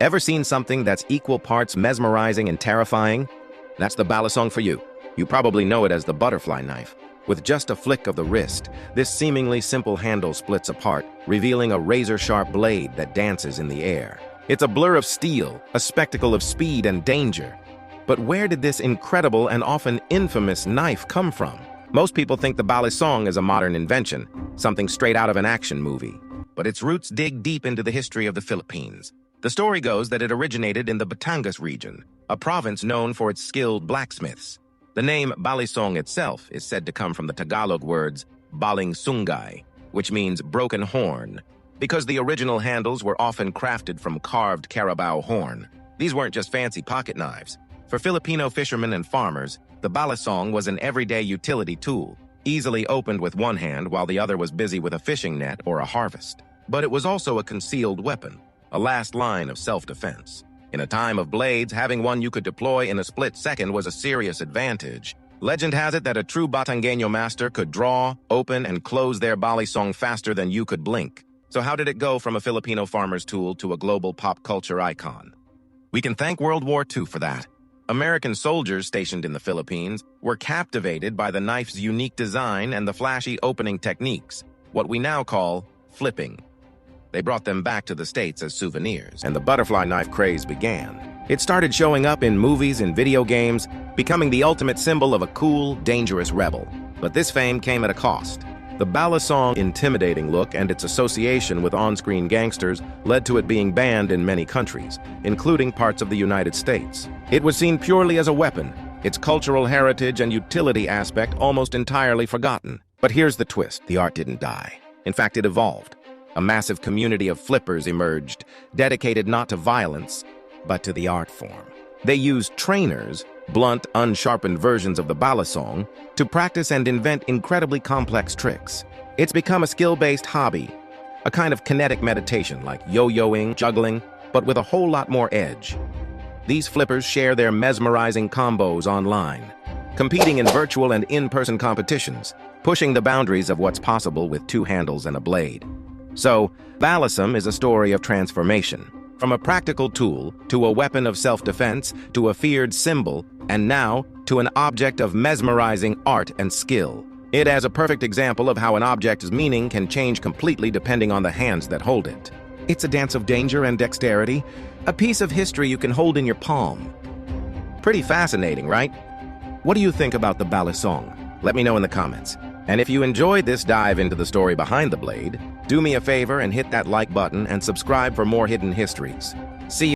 Ever seen something that's equal parts mesmerizing and terrifying? That's the Balisong for you. You probably know it as the butterfly knife. With just a flick of the wrist, this seemingly simple handle splits apart, revealing a razor-sharp blade that dances in the air. It's a blur of steel, a spectacle of speed and danger. But where did this incredible and often infamous knife come from? Most people think the Balisong is a modern invention, something straight out of an action movie. But its roots dig deep into the history of the Philippines. The story goes that it originated in the Batangas region, a province known for its skilled blacksmiths. The name Balisong itself is said to come from the Tagalog words Balingsungay, which means broken horn, because the original handles were often crafted from carved carabao horn. These weren't just fancy pocket knives. For Filipino fishermen and farmers, the Balisong was an everyday utility tool, easily opened with one hand while the other was busy with a fishing net or a harvest. But it was also a concealed weapon, a last line of self-defense. In a time of blades, having one you could deploy in a split second was a serious advantage. Legend has it that a true Batangueño master could draw, open, and close their Balisong faster than you could blink. So how did it go from a Filipino farmer's tool to a global pop culture icon? We can thank World War II for that. American soldiers stationed in the Philippines were captivated by the knife's unique design and the flashy opening techniques, what we now call flipping. They brought them back to the States as souvenirs, and the butterfly knife craze began. It started showing up in movies and video games, becoming the ultimate symbol of a cool, dangerous rebel. But this fame came at a cost. The Balisong's intimidating look and its association with on-screen gangsters led to it being banned in many countries, including parts of the United States. It was seen purely as a weapon, its cultural heritage and utility aspect almost entirely forgotten. But here's the twist: the art didn't die. In fact, it evolved. A massive community of flippers emerged, dedicated not to violence, but to the art form. They used trainers, blunt, unsharpened versions of the Balisong, to practice and invent incredibly complex tricks. It's become a skill-based hobby, a kind of kinetic meditation like yo-yoing, juggling, but with a whole lot more edge. These flippers share their mesmerizing combos online, competing in virtual and in-person competitions, pushing the boundaries of what's possible with two handles and a blade. So, Balisong is a story of transformation, from a practical tool to a weapon of self-defense to a feared symbol, and now to an object of mesmerizing art and skill. It is a perfect example of how an object's meaning can change completely depending on the hands that hold it. It's a dance of danger and dexterity, a piece of history you can hold in your palm. Pretty fascinating, right? What do you think about the Balisong? Let me know in the comments. And if you enjoyed this dive into the story behind the blade, do me a favor and hit that like button and subscribe for more hidden histories. See you.